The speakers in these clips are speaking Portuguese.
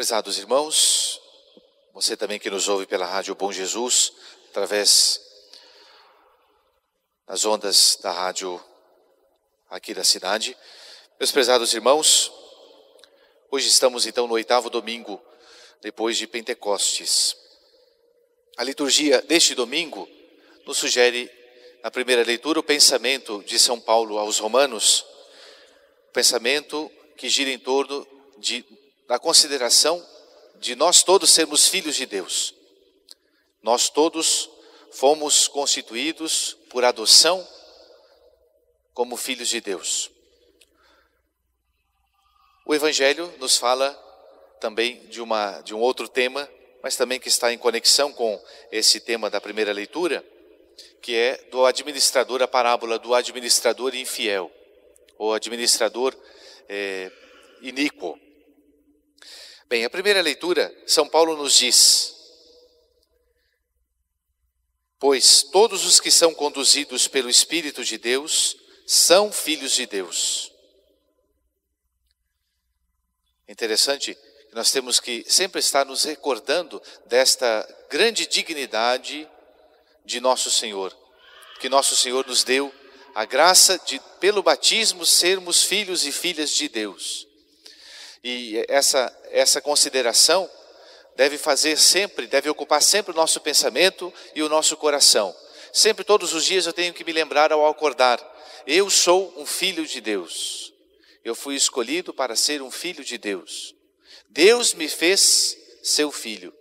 Prezados irmãos, você também que nos ouve pela Rádio Bom Jesus, através das ondas da rádio aqui da cidade. Meus prezados irmãos, hoje estamos então no 8º domingo, depois de Pentecostes. A liturgia deste domingo nos sugere, na primeira leitura, o pensamento de São Paulo aos Romanos, o pensamento que gira em torno da consideração de nós todos sermos filhos de Deus. Nós todos fomos constituídos por adoção como filhos de Deus. O Evangelho nos fala também de um outro tema, mas também que está em conexão com esse tema da primeira leitura, que é do administrador, a parábola do administrador infiel, ou administrador iníquo. Bem, a primeira leitura, São Paulo nos diz: pois todos os que são conduzidos pelo Espírito de Deus são filhos de Deus. Interessante que nós temos que sempre estar nos recordando desta grande dignidade de nosso Senhor, que nosso Senhor nos deu a graça de, pelo batismo, sermos filhos e filhas de Deus. E essa consideração deve ocupar sempre o nosso pensamento e o nosso coração. Sempre, todos os dias, eu tenho que me lembrar ao acordar: eu sou um filho de Deus. Eu fui escolhido para ser um filho de Deus. Deus me fez seu filho.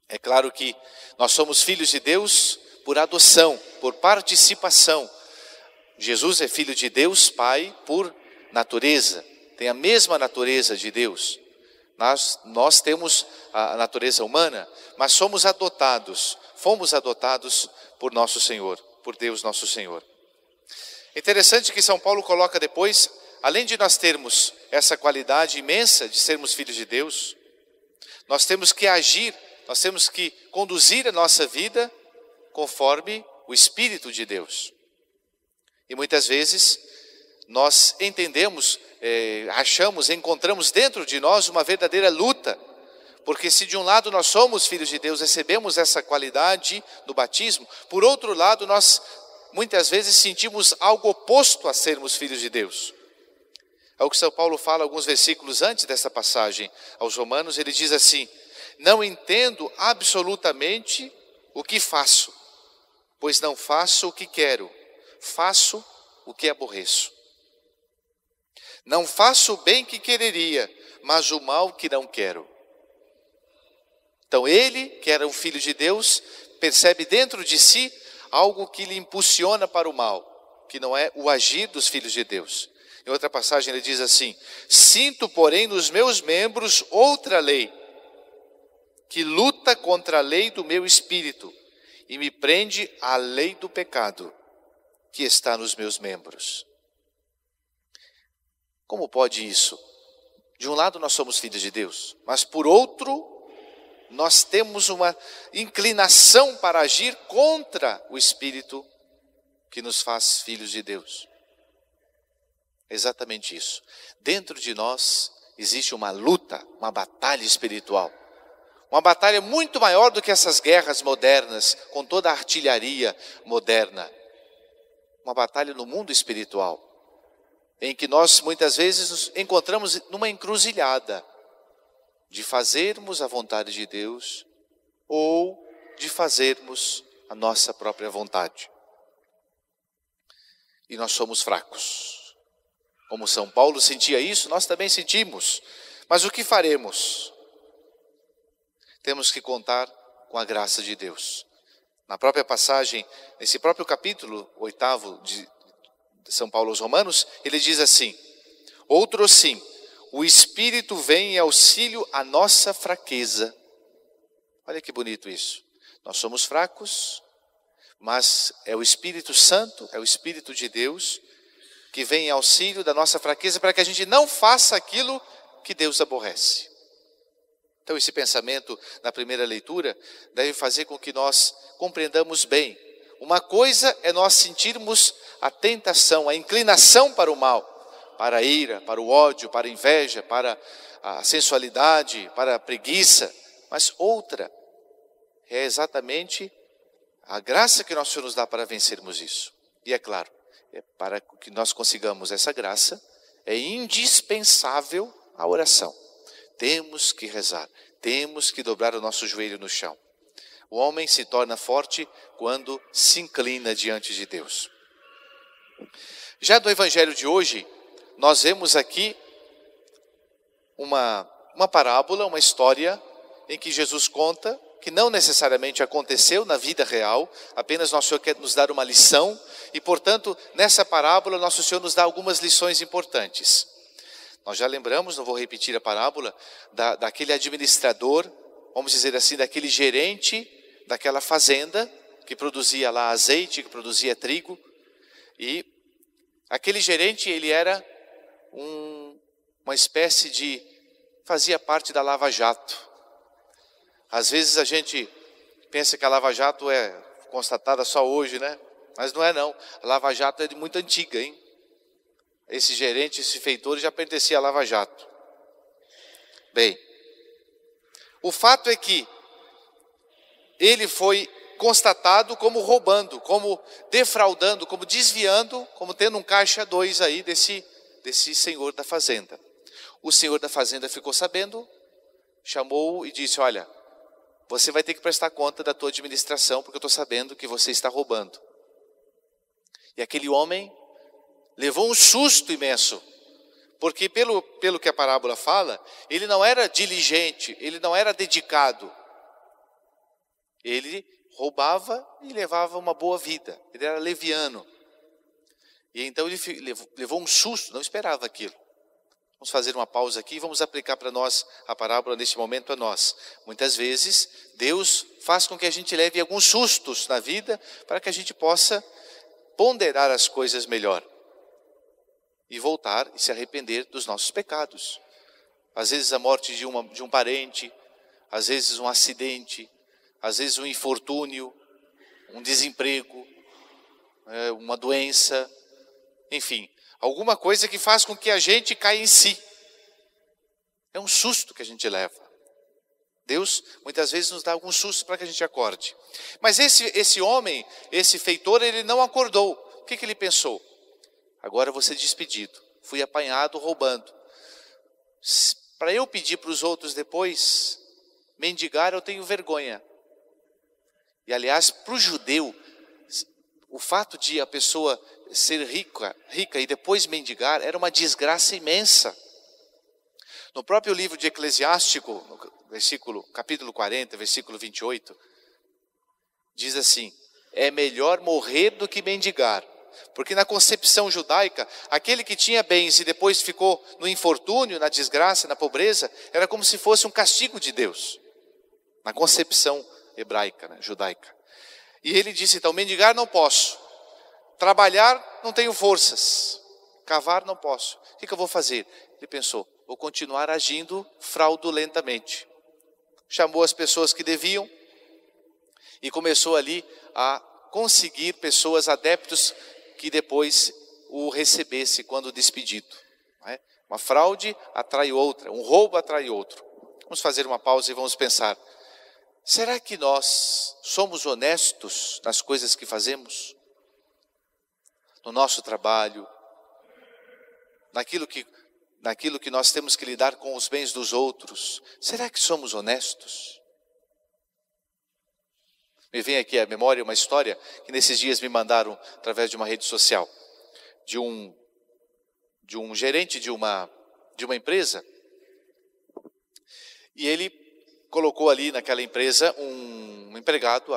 É claro que nós somos filhos de Deus por adoção, por participação. Jesus é filho de Deus Pai por natureza. Tem a mesma natureza de Deus. Nós temos a natureza humana, mas fomos adotados por nosso Senhor, por Deus nosso Senhor. Interessante que São Paulo coloca depois, além de nós termos essa qualidade imensa de sermos filhos de Deus, nós temos que agir, nós temos que conduzir a nossa vida conforme o Espírito de Deus. E muitas vezes nós entendemos, encontramos dentro de nós uma verdadeira luta, porque se de um lado nós somos filhos de Deus, recebemos essa qualidade no batismo, por outro lado nós muitas vezes sentimos algo oposto a sermos filhos de Deus. É o que São Paulo fala alguns versículos antes dessa passagem aos Romanos. Ele diz assim: não entendo absolutamente o que faço, pois não faço o que quero, faço o que aborreço. Não faço o bem que quereria, mas o mal que não quero. Então ele, que era um filho de Deus, percebe dentro de si algo que lhe impulsiona para o mal, que não é o agir dos filhos de Deus. Em outra passagem ele diz assim: sinto, porém, nos meus membros outra lei, que luta contra a lei do meu espírito, e me prende à lei do pecado, que está nos meus membros. Como pode isso? De um lado nós somos filhos de Deus, mas por outro, nós temos uma inclinação para agir contra o Espírito que nos faz filhos de Deus. Exatamente isso. Dentro de nós existe uma luta, uma batalha espiritual. Uma batalha muito maior do que essas guerras modernas, com toda a artilharia moderna. Uma batalha no mundo espiritual, em que nós muitas vezes nos encontramos numa encruzilhada de fazermos a vontade de Deus ou de fazermos a nossa própria vontade. E nós somos fracos. Como São Paulo sentia isso, nós também sentimos. Mas o que faremos? Temos que contar com a graça de Deus. Na própria passagem, nesse próprio capítulo 8º de São Paulo aos Romanos, ele diz assim: outro sim, o Espírito vem em auxílio à nossa fraqueza. Olha que bonito isso. Nós somos fracos, mas é o Espírito Santo, é o Espírito de Deus, que vem em auxílio da nossa fraqueza para que a gente não faça aquilo que Deus aborrece. Então esse pensamento na primeira leitura deve fazer com que nós compreendamos bem. Uma coisa é nós sentirmos a tentação, a inclinação para o mal. para a ira, para o ódio, para a inveja, para a sensualidade, para a preguiça, mas outra é exatamente a graça que nosso Senhor nos dá para vencermos isso. E é claro, para que nós consigamos essa graça, é indispensável a oração. Temos que rezar, temos que dobrar o nosso joelho no chão. O homem se torna forte quando se inclina diante de Deus. Já do evangelho de hoje, nós vemos aqui uma parábola, uma história em que Jesus conta, que não necessariamente aconteceu na vida real, apenas nosso Senhor quer nos dar uma lição, e portanto, nessa parábola, nosso Senhor nos dá algumas lições importantes. Nós já lembramos, não vou repetir a parábola, daquele administrador, vamos dizer assim, daquele gerente daquela fazenda, que produzia lá azeite, que produzia trigo, e aquele gerente, ele era uma espécie de, fazia parte da Lava Jato. Às vezes a gente pensa que a Lava Jato é constatada só hoje, né? Mas não é não, a Lava Jato é de muito antiga, hein? Esse gerente, esse feitor já pertencia à Lava Jato. Bem, o fato é que ele foi constatado como roubando, como defraudando, como desviando, como tendo um caixa 2 aí desse senhor da fazenda. O senhor da fazenda ficou sabendo, chamou-o e disse: olha, você vai ter que prestar conta da tua administração, porque eu estou sabendo que você está roubando. E aquele homem levou um susto imenso, porque pelo que a parábola fala, ele não era diligente, ele não era dedicado. Ele roubava e levava uma boa vida, ele era leviano. E então ele levou um susto, não esperava aquilo. Vamos fazer uma pausa aqui e vamos aplicar para nós a parábola neste momento a nós. Muitas vezes Deus faz com que a gente leve alguns sustos na vida para que a gente possa ponderar as coisas melhor e voltar e se arrepender dos nossos pecados. Às vezes a morte de um parente, às vezes um acidente, às vezes um infortúnio, um desemprego, uma doença, enfim, alguma coisa que faz com que a gente caia em si. É um susto que a gente leva. Deus muitas vezes nos dá alguns sustos para que a gente acorde. Mas esse homem, esse feitor, ele não acordou. O que ele pensou? Agora eu vou ser despedido. Fui apanhado roubando. Para eu pedir para os outros depois mendigar, eu tenho vergonha. E aliás, para o judeu, o fato de a pessoa ser rica e depois mendigar era uma desgraça imensa. No próprio livro de Eclesiástico, no capítulo 40, versículo 28, diz assim: é melhor morrer do que mendigar. Porque na concepção judaica, aquele que tinha bens e depois ficou no infortúnio, na desgraça, na pobreza, era como se fosse um castigo de Deus. Na concepção hebraica, né, judaica. E ele disse então: mendigar não posso, trabalhar não tenho forças, cavar não posso. O que eu vou fazer? Ele pensou: vou continuar agindo fraudulentamente. Chamou as pessoas que deviam e começou ali a conseguir pessoas, adeptos, que depois o recebesse quando despedido. Não é? Uma fraude atrai outra, um roubo atrai outro. Vamos fazer uma pausa e vamos pensar: será que nós somos honestos nas coisas que fazemos? No nosso trabalho, naquilo que nós temos que lidar com os bens dos outros, será que somos honestos? Me vem aqui à memória uma história que nesses dias me mandaram através de uma rede social, de um gerente de uma empresa, e ele colocou ali naquela empresa um empregado,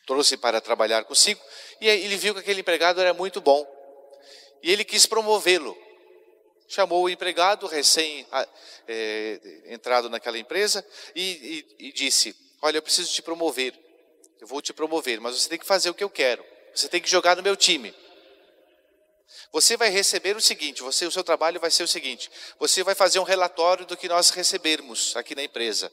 trouxe para trabalhar consigo, e ele viu que aquele empregado era muito bom, e ele quis promovê-lo. Chamou o empregado entrado naquela empresa e disse: olha, eu preciso te promover, eu vou te promover, mas você tem que fazer o que eu quero, você tem que jogar no meu time. Você vai receber o seguinte, o seu trabalho vai ser o seguinte: você vai fazer um relatório do que nós recebermos aqui na empresa.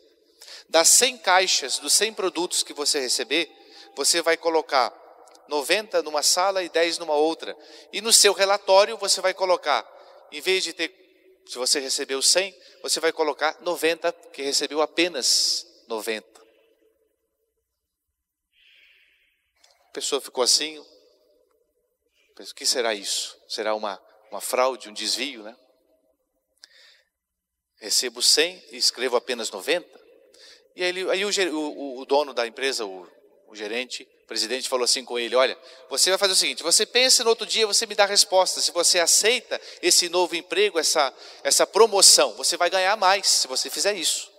Das 100 caixas, dos 100 produtos que você receber, você vai colocar 90 numa sala e 10 numa outra. E no seu relatório você vai colocar, em vez de ter, se você recebeu 100, você vai colocar 90, que recebeu apenas 90. A pessoa ficou assim, o que será isso? Será uma fraude, um desvio, né? Recebo 100 e escrevo apenas 90. E aí o dono da empresa, o gerente, o presidente falou assim com ele: olha, você vai fazer o seguinte, você pensa no outro dia, você me dá a resposta, se você aceita esse novo emprego, essa promoção, você vai ganhar mais se você fizer isso.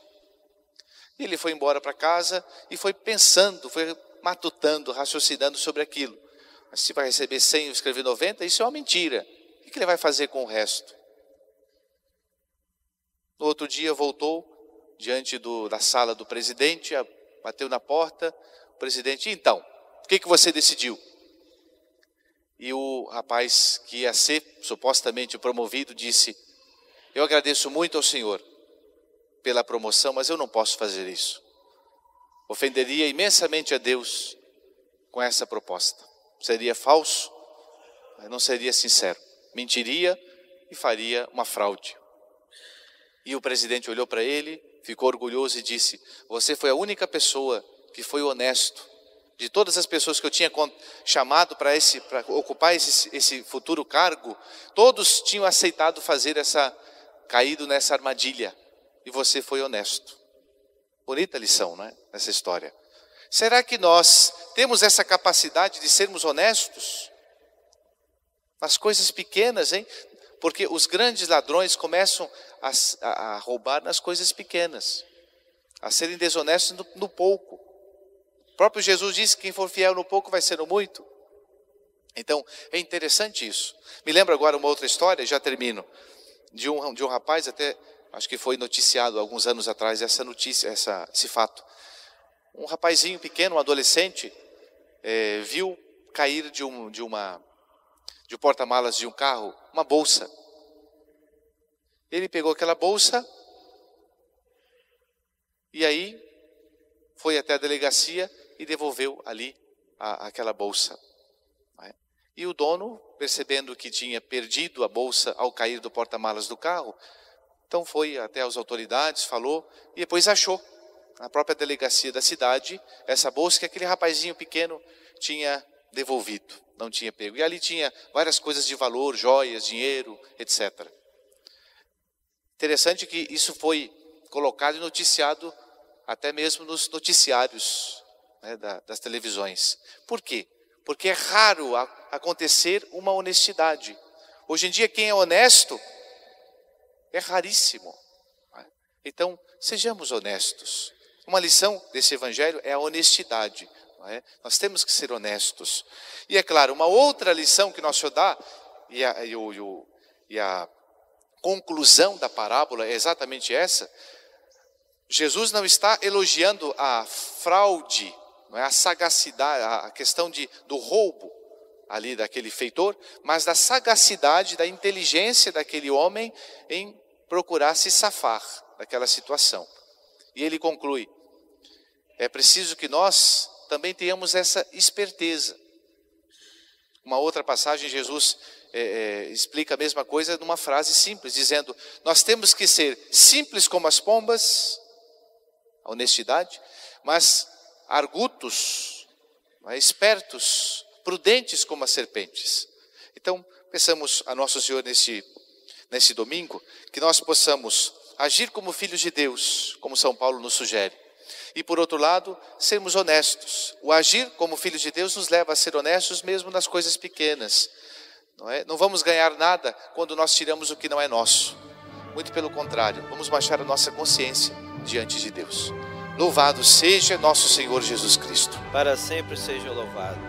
E ele foi embora para casa e foi pensando, foi matutando, raciocinando sobre aquilo. Mas se vai receber 100 e escrever 90, isso é uma mentira. O que ele vai fazer com o resto? No outro dia voltou diante da sala do presidente, bateu na porta, o presidente: então, o que você decidiu? E o rapaz que ia ser supostamente promovido disse: eu agradeço muito ao Senhor pela promoção, mas eu não posso fazer isso. Ofenderia imensamente a Deus com essa proposta. Seria falso, não seria sincero. Mentiria e faria uma fraude. E o presidente olhou para ele, ficou orgulhoso e disse: você foi a única pessoa que foi honesto. De todas as pessoas que eu tinha chamado para ocupar esse futuro cargo, todos tinham aceitado caído nessa armadilha. E você foi honesto. Bonita lição, não é? Essa história. Será que nós temos essa capacidade de sermos honestos? Nas coisas pequenas, hein? Porque os grandes ladrões começam a roubar nas coisas pequenas, a serem desonestos no pouco. O próprio Jesus disse que quem for fiel no pouco vai ser no muito. Então, é interessante isso. Me lembro agora uma outra história, já termino, de um rapaz, até acho que foi noticiado alguns anos atrás esse fato. Um rapazinho pequeno, um adolescente, viu cair de um porta-malas de um carro uma bolsa. Ele pegou aquela bolsa e aí foi até a delegacia e devolveu ali aquela bolsa. E o dono, percebendo que tinha perdido a bolsa ao cair do porta-malas do carro, então foi até as autoridades, falou e depois achou na própria delegacia da cidade essa bolsa que aquele rapazinho pequeno tinha devolvido, não tinha pego. E ali tinha várias coisas de valor, joias, dinheiro, etc. Interessante que isso foi colocado e noticiado até mesmo nos noticiários, né, das televisões. Por quê? Porque é raro acontecer uma honestidade. Hoje em dia quem é honesto é raríssimo. Então, sejamos honestos. Uma lição desse evangelho é a honestidade. Não é? Nós temos que ser honestos. E é claro, uma outra lição que nosso Senhor dá, e a conclusão da parábola é exatamente essa. Jesus não está elogiando a fraude, não é? A sagacidade, a questão do roubo ali daquele feitor, mas da sagacidade, da inteligência daquele homem em procurar se safar daquela situação. E ele conclui: é preciso que nós também tenhamos essa esperteza. Uma outra passagem, Jesus explica a mesma coisa numa frase simples, dizendo: nós temos que ser simples como as pombas, a honestidade, mas argutos, espertos, prudentes como as serpentes. Então, peçamos a Nosso Senhor nesse domingo, que nós possamos agir como filhos de Deus, como São Paulo nos sugere. E por outro lado, sermos honestos. O agir como filhos de Deus nos leva a ser honestos mesmo nas coisas pequenas. Não vamos ganhar nada quando nós tiramos o que não é nosso. Muito pelo contrário, vamos baixar a nossa consciência diante de Deus. Louvado seja nosso Senhor Jesus Cristo. Para sempre seja louvado.